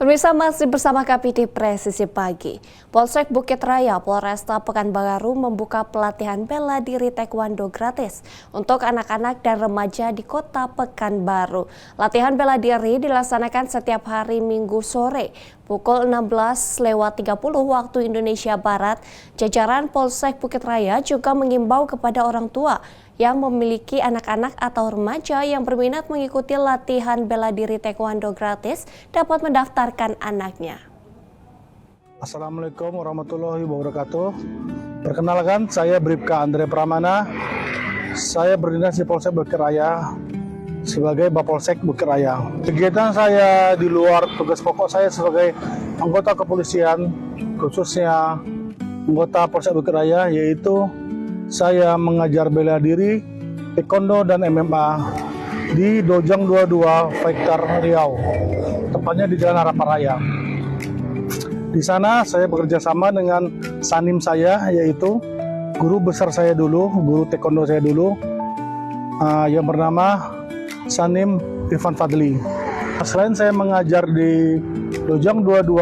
Pemirsa masih bersama kami di Presisi Pagi. Polsek Bukit Raya, Polresta Pekanbaru membuka pelatihan bela diri taekwondo gratis untuk anak-anak dan remaja di kota Pekanbaru. Latihan bela diri dilaksanakan setiap hari Minggu sore pukul 16.30 waktu Indonesia Barat. Jajaran Polsek Bukit Raya juga mengimbau kepada orang tua yang memiliki anak-anak atau remaja yang berminat mengikuti latihan bela diri taekwondo gratis dapat mendaftarkan anaknya. Assalamualaikum warahmatullahi wabarakatuh. Perkenalkan, saya Bribka Andre Pramana. Saya berdinas di Polsek Bukit Raya sebagai Bapolsek Bukit Raya. Kegiatan saya di luar tugas pokok saya sebagai anggota kepolisian, khususnya anggota Polsek Bukit Raya, yaitu saya mengajar bela diri, taekwondo dan MMA di Dojang 22 Fighter Riau, tepatnya di Jalan Harapan Raya. Di sana saya bekerja sama dengan sanim saya, yaitu guru besar saya dulu, guru taekwondo saya dulu, yang bernama Sanim Irfan Fadli. Selain saya mengajar di Dojang 22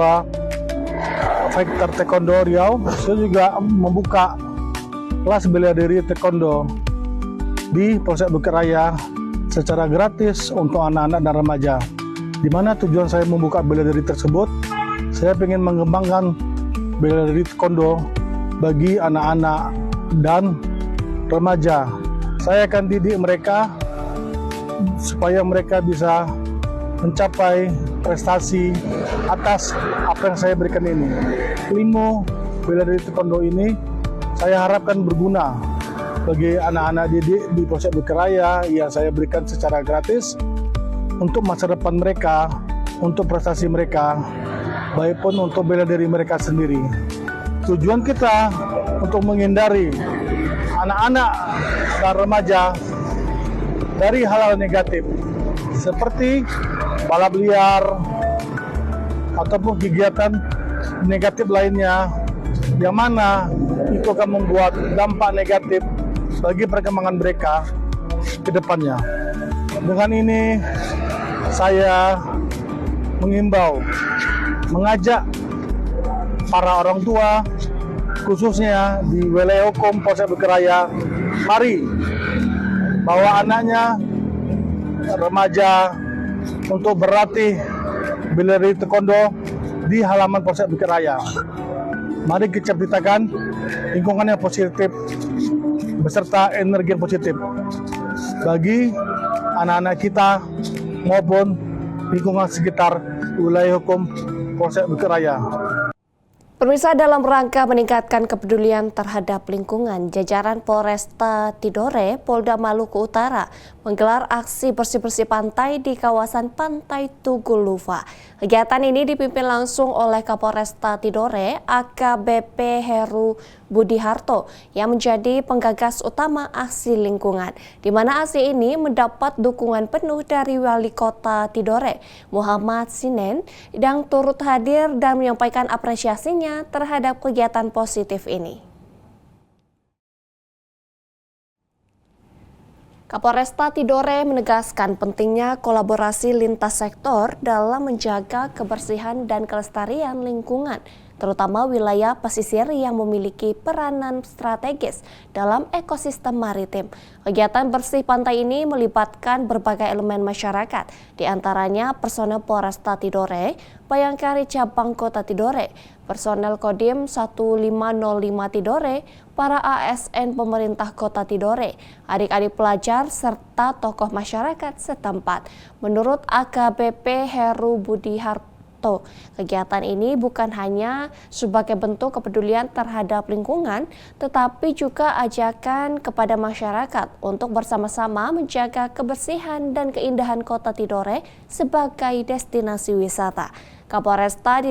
Fighter Taekwondo Riau, saya juga membuka kelas bela diri taekwondo di Polsek Bukit Raya secara gratis untuk anak-anak dan remaja. Di mana tujuan saya membuka bela diri tersebut, saya ingin mengembangkan bela diri taekwondo bagi anak-anak dan remaja. Saya akan didik mereka supaya mereka bisa mencapai prestasi atas apa yang saya berikan ini. Ilmu bela diri taekwondo ini saya harapkan berguna bagi anak-anak didik di Polsek Bukit Raya yang saya berikan secara gratis untuk masa depan mereka, untuk prestasi mereka, baik pun untuk bela diri mereka sendiri. Tujuan kita untuk menghindari anak-anak dan remaja dari hal-hal negatif seperti balap liar ataupun kegiatan negatif lainnya yang mana itu akan membuat dampak negatif bagi perkembangan mereka ke depannya. Dengan ini saya mengimbau, mengajak para orang tua khususnya di wilayah hukum Polsek Bukit Raya, mari bawa anaknya, remaja untuk berlatih bela diri taekwondo di halaman Polsek Bukit Raya. Mari kita ciptakan lingkungan yang positif beserta energi yang positif bagi anak-anak kita maupun lingkungan sekitar wilayah hukum Polsek Bukit Raya. Pemirsa, dalam rangka meningkatkan kepedulian terhadap lingkungan, jajaran Polresta Tidore, Polda Maluku Utara menggelar aksi bersih-bersih pantai di kawasan Pantai Tugulufa. Kegiatan ini dipimpin langsung oleh Kapolresta Tidore, AKBP Heru Budi Harto, yang menjadi penggagas utama aksi lingkungan, di mana aksi ini mendapat dukungan penuh dari Wali Kota Tidore, Muhammad Sinen, yang turut hadir dan menyampaikan apresiasinya terhadap kegiatan positif ini. Kapolresta Tidore menegaskan pentingnya kolaborasi lintas sektor dalam menjaga kebersihan dan kelestarian lingkungan, terutama wilayah pesisir yang memiliki peranan strategis dalam ekosistem maritim. Kegiatan bersih pantai ini melibatkan berbagai elemen masyarakat, diantaranya personel Polresta Tidore, Bayangkari Cabang Kota Tidore, personel Kodim 1505 Tidore, para ASN pemerintah Kota Tidore, adik-adik pelajar, serta tokoh masyarakat setempat. Menurut AKBP Heru Budi Harto, kegiatan ini bukan hanya sebagai bentuk kepedulian terhadap lingkungan, tetapi juga ajakan kepada masyarakat untuk bersama-sama menjaga kebersihan dan keindahan Kota Tidore sebagai destinasi wisata. Kapolresta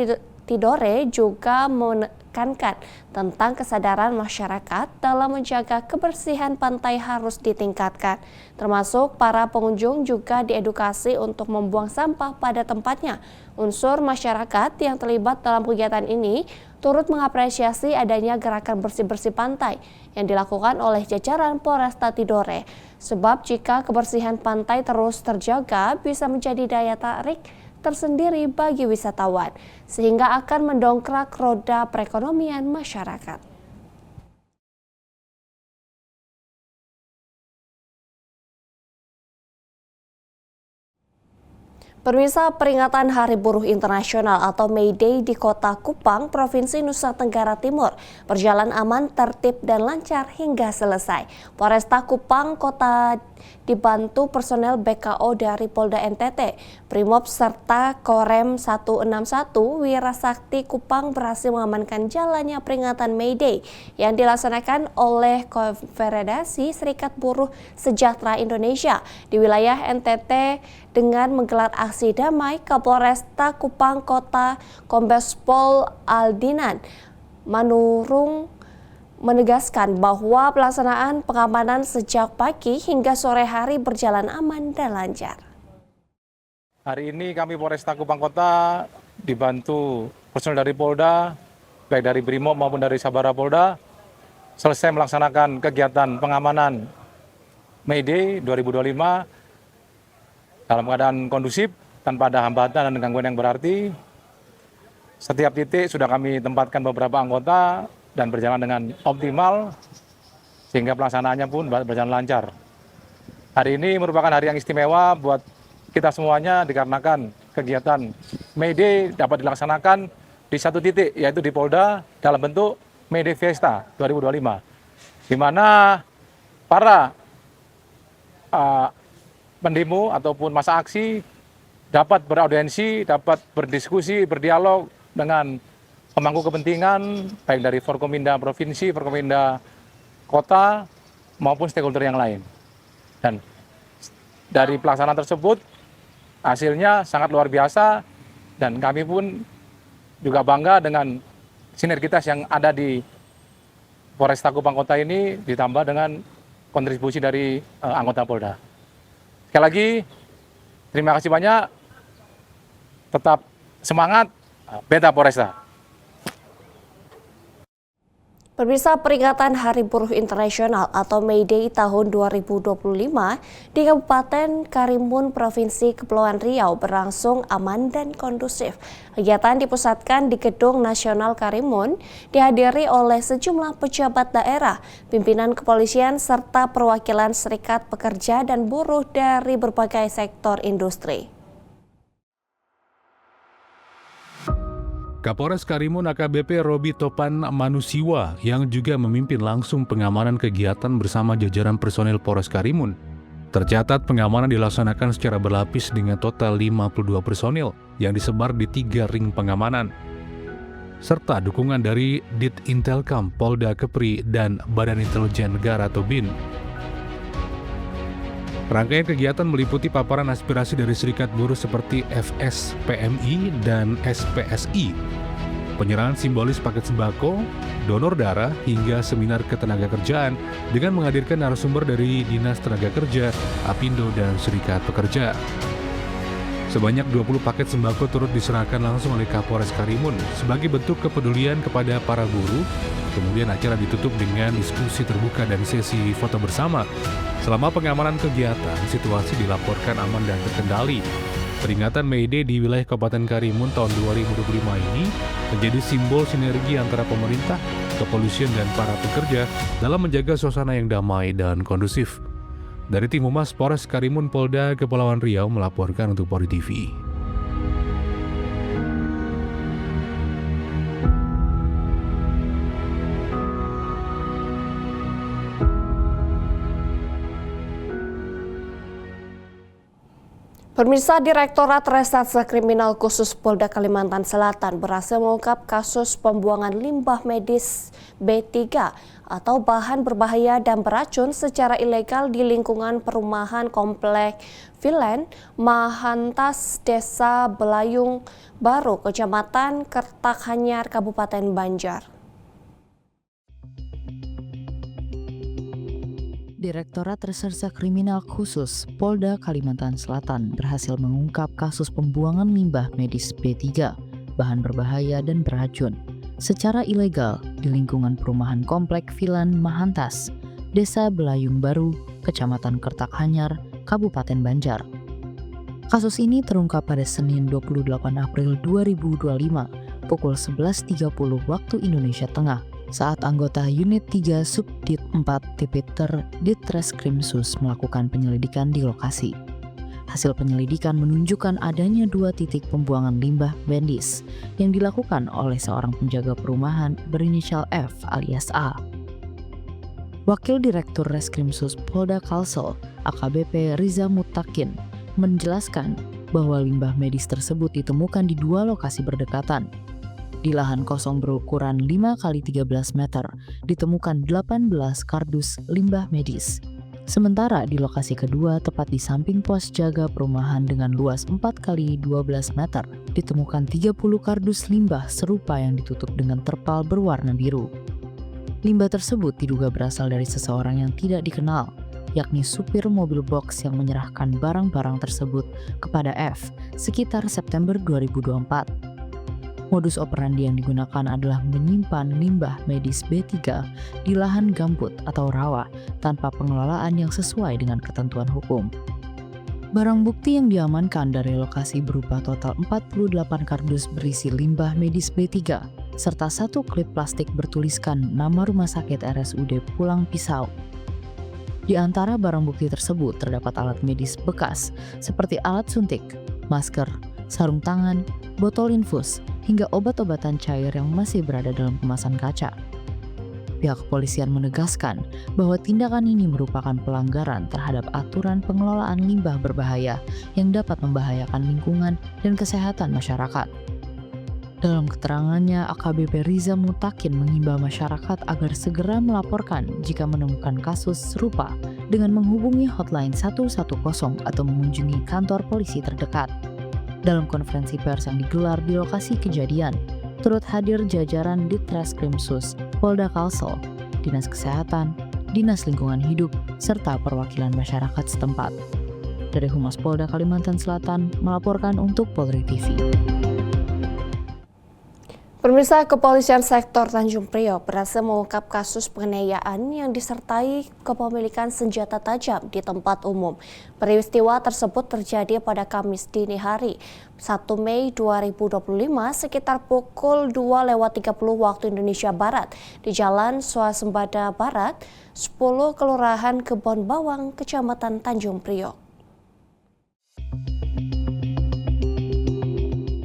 Tidore juga menekankan tentang kesadaran masyarakat dalam menjaga kebersihan pantai harus ditingkatkan, termasuk para pengunjung juga diedukasi untuk membuang sampah pada tempatnya. Unsur masyarakat yang terlibat dalam kegiatan ini turut mengapresiasi adanya gerakan bersih-bersih pantai yang dilakukan oleh jajaran Polresta Tidore, sebab jika kebersihan pantai terus terjaga bisa menjadi daya tarik tersendiri bagi wisatawan, sehingga akan mendongkrak roda perekonomian masyarakat. Pemirsa, peringatan Hari Buruh Internasional atau May Day di Kota Kupang, Provinsi Nusa Tenggara Timur berjalan aman, tertib, dan lancar hingga selesai. Polresta Kupang Kota dibantu personel BKO dari Polda NTT, Brimob serta Korem 161 Wirasakti Kupang berhasil mengamankan jalannya peringatan May Day yang dilaksanakan oleh Konfederasi Serikat Buruh Sejahtera Indonesia di wilayah NTT dengan menggelar aksi damai. Kapolresta Kupang Kota Kombes Pol Aldinan Manurung menegaskan bahwa pelaksanaan pengamanan sejak pagi hingga sore hari berjalan aman dan lancar. Hari ini kami Polresta Kupang Kota dibantu personel dari Polda, baik dari Brimob maupun dari Sabara Polda, selesai melaksanakan kegiatan pengamanan May Day 2025 dalam keadaan kondusif, tanpa ada hambatan dan gangguan yang berarti. Setiap titik sudah kami tempatkan beberapa anggota dan berjalan dengan optimal, sehingga pelaksanaannya pun berjalan lancar. Hari ini merupakan hari yang istimewa buat kita semuanya dikarenakan kegiatan May Day dapat dilaksanakan di satu titik, yaitu di Polda dalam bentuk May Day Fiesta 2025, di mana para pendemo ataupun masa aksi dapat beraudiensi, dapat berdiskusi, berdialog dengan pemangku kepentingan, baik dari Forkominda Provinsi, Forkominda Kota, maupun stakeholder yang lain. Dan dari pelaksanaan tersebut, hasilnya sangat luar biasa, dan kami pun juga bangga dengan sinergitas yang ada di Polresta Kupang Kota ini, ditambah dengan kontribusi dari anggota Polda. Sekali lagi, terima kasih banyak, tetap semangat, Beta Polresta. Pemirsa, peringatan Hari Buruh Internasional atau May Day tahun 2025 di Kabupaten Karimun, Provinsi Kepulauan Riau berlangsung aman dan kondusif. Kegiatan dipusatkan di Gedung Nasional Karimun, dihadiri oleh sejumlah pejabat daerah, pimpinan kepolisian, serta perwakilan serikat pekerja dan buruh dari berbagai sektor industri. Kapolres Karimun AKBP Robi Topan Manusiwa yang juga memimpin langsung pengamanan kegiatan bersama jajaran personel Polres Karimun. Tercatat pengamanan dilaksanakan secara berlapis dengan total 52 personel yang disebar di 3 ring pengamanan. Serta dukungan dari Dit Intelkam, Polda Kepri, dan Badan Intelijen Negara atau BIN. Rangkaian kegiatan meliputi paparan aspirasi dari serikat buruh seperti FSPMI dan SPSI, penyerahan simbolis paket sembako, donor darah, hingga seminar ketenagakerjaan dengan menghadirkan narasumber dari Dinas Tenaga Kerja, Apindo, dan Serikat Pekerja. Sebanyak 20 paket sembako turut diserahkan langsung oleh Kapolres Karimun sebagai bentuk kepedulian kepada para buruh. Kemudian acara ditutup dengan diskusi terbuka dan sesi foto bersama. Selama pengamanan kegiatan, situasi dilaporkan aman dan terkendali. Peringatan May Day di wilayah Kabupaten Karimun tahun 2025 ini menjadi simbol sinergi antara pemerintah, kepolisian, dan para pekerja dalam menjaga suasana yang damai dan kondusif. Dari tim Humas Polres Karimun Polda Kepulauan Riau melaporkan untuk Polri TV. Pemirsa, Direktorat Reserse Kriminal Khusus Polda Kalimantan Selatan berhasil mengungkap kasus pembuangan limbah medis B3 atau bahan berbahaya dan beracun secara ilegal di lingkungan perumahan Komplek Vilen, Mahantas, Desa Belayung Baru, Kecamatan Kertakhanyar, Kabupaten Banjar. Direktorat Reserse Kriminal Khusus Polda Kalimantan Selatan berhasil mengungkap kasus pembuangan limbah medis B3, bahan berbahaya dan beracun, secara ilegal di lingkungan perumahan Komplek Vilan Mahantas, Desa Belayung Baru, Kecamatan Kertakhanyar, Kabupaten Banjar. Kasus ini terungkap pada Senin 28 April 2025 pukul 11.30 waktu Indonesia Tengah saat anggota Unit 3 Subdit 4 Tipiter Ditreskrimsus melakukan penyelidikan di lokasi. Hasil penyelidikan menunjukkan adanya 2 titik pembuangan limbah medis yang dilakukan oleh seorang penjaga perumahan berinisial F alias A. Wakil Direktur Reskrimsus Polda Kalsel, AKBP Riza Mutakin, menjelaskan bahwa limbah medis tersebut ditemukan di 2 lokasi berdekatan. Di lahan kosong berukuran 5 x 13 meter ditemukan 18 kardus limbah medis. Sementara di lokasi kedua tepat di samping pos jaga perumahan dengan luas 4 x 12 meter ditemukan 30 kardus limbah serupa yang ditutup dengan terpal berwarna biru. Limbah tersebut diduga berasal dari seseorang yang tidak dikenal, yakni supir mobil box yang menyerahkan barang-barang tersebut kepada F sekitar September 2024. Modus operandi yang digunakan adalah menyimpan limbah medis B3 di lahan gambut atau rawa tanpa pengelolaan yang sesuai dengan ketentuan hukum. Barang bukti yang diamankan dari lokasi berupa total 48 kardus berisi limbah medis B3 serta 1 klip plastik bertuliskan nama rumah sakit RSUD Pulang Pisau. Di antara barang bukti tersebut terdapat alat medis bekas seperti alat suntik, masker, sarung tangan, botol infus, hingga obat-obatan cair yang masih berada dalam kemasan kaca. Pihak kepolisian menegaskan bahwa tindakan ini merupakan pelanggaran terhadap aturan pengelolaan limbah berbahaya yang dapat membahayakan lingkungan dan kesehatan masyarakat. Dalam keterangannya, AKBP Riza Mutakin mengimbau masyarakat agar segera melaporkan jika menemukan kasus serupa dengan menghubungi hotline 110 atau mengunjungi kantor polisi terdekat. Dalam konferensi pers yang digelar di lokasi kejadian, turut hadir jajaran Ditreskrimsus, Polda Kalsel, Dinas Kesehatan, Dinas Lingkungan Hidup, serta perwakilan masyarakat setempat. Dari Humas Polda Kalimantan Selatan melaporkan untuk Polri TV. Pemirsa, Kepolisian Sektor Tanjung Priok berhasil mengungkap kasus penganiayaan yang disertai kepemilikan senjata tajam di tempat umum. Peristiwa tersebut terjadi pada Kamis dini hari, 1 Mei 2025 sekitar pukul 2:30 waktu Indonesia Barat di Jalan Swasembada Barat, 10 Kelurahan Kebon Bawang, Kecamatan Tanjung Priok.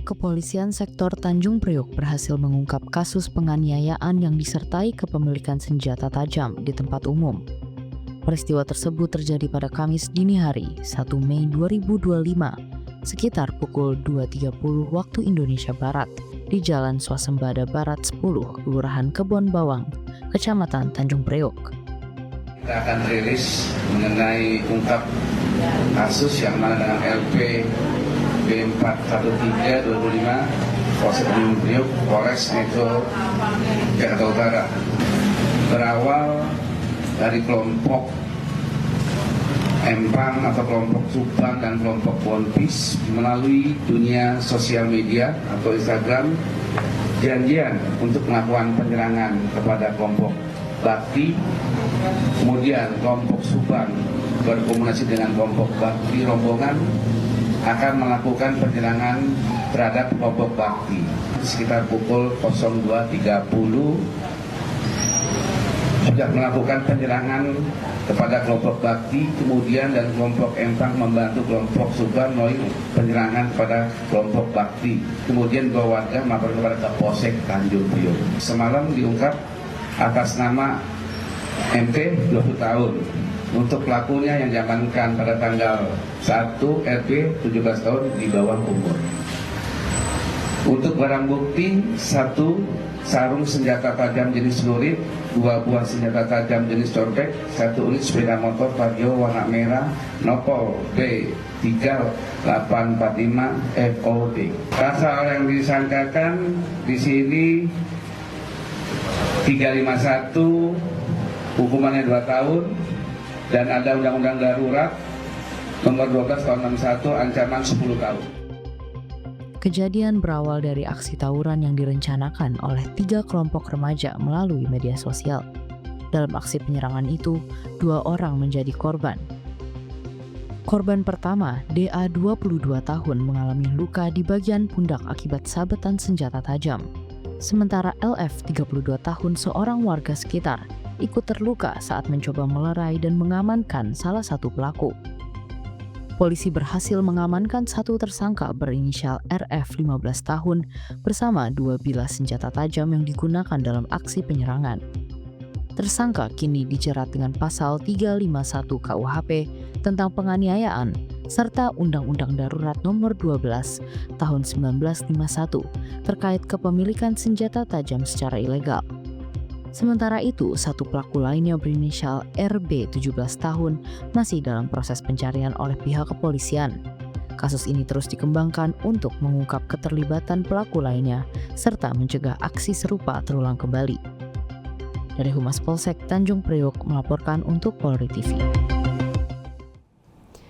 Kepolisian Sektor Tanjung Priok berhasil mengungkap kasus penganiayaan yang disertai kepemilikan senjata tajam di tempat umum. Peristiwa tersebut terjadi pada Kamis dini hari, 1 Mei 2025, sekitar pukul 2:30 waktu Indonesia Barat di Jalan Swasembada Barat 10, Kelurahan Kebon Bawang, Kecamatan Tanjung Priok. Kita akan rilis mengenai ungkap kasus yang mana dengan LP B41325 Polsek Tanjung Priok, Polres Metro Jakarta Utara, berawal dari kelompok Empang atau kelompok Subang dan kelompok One Piece melalui dunia sosial media atau Instagram, janjian untuk melakukan penyerangan kepada kelompok Bakti. Kemudian kelompok Subang berkomunikasi dengan kelompok Bakti rombongan akan melakukan penyerangan terhadap kelompok Bakti. Sekitar pukul 02.30 sudah melakukan penyerangan kepada kelompok Bakti, kemudian dan kelompok Empang membantu kelompok Subang melalui penyerangan kepada kelompok Bakti. Kemudian dua warga melaporkan kepada Kapolsek Tanjung Priok. Semalam diungkap atas nama MT 20 tahun. Untuk pelakunya yang diamankan pada tanggal 1 RP 17 tahun di bawah umur. Untuk barang bukti, 1 sarung senjata tajam jenis celurit, 2 buah senjata tajam jenis corpek, 1 unit sepeda motor Vario warna merah, Nopol B3845 FOD. Pasal yang disangkakan di sini 351, hukumannya 2 tahun. Dan ada Undang-Undang Darurat nomor 12 tahun 61 ancaman 10 tahun. Kejadian berawal dari aksi tawuran yang direncanakan oleh 3 kelompok remaja melalui media sosial. Dalam aksi penyerangan itu, 2 orang menjadi korban. Korban pertama, DA 22 tahun mengalami luka di bagian pundak akibat sabetan senjata tajam. Sementara LF 32 tahun seorang warga sekitar ikut terluka saat mencoba melerai dan mengamankan salah satu pelaku. Polisi berhasil mengamankan satu tersangka berinisial RF 15 tahun bersama 2 bilah senjata tajam yang digunakan dalam aksi penyerangan. Tersangka kini dijerat dengan pasal 351 KUHP tentang penganiayaan serta Undang-Undang Darurat Nomor 12 Tahun 1951 terkait kepemilikan senjata tajam secara ilegal. Sementara itu, satu pelaku lainnya berinisial RB 17 tahun masih dalam proses pencarian oleh pihak kepolisian. Kasus ini terus dikembangkan untuk mengungkap keterlibatan pelaku lainnya serta mencegah aksi serupa terulang kembali. Dari Humas Polsek Tanjung Priok melaporkan untuk Polri TV.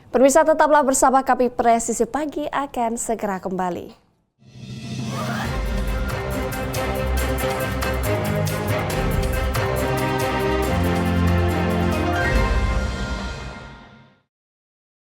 Pemirsa, tetaplah bersama kami, Presisi Pagi akan segera kembali.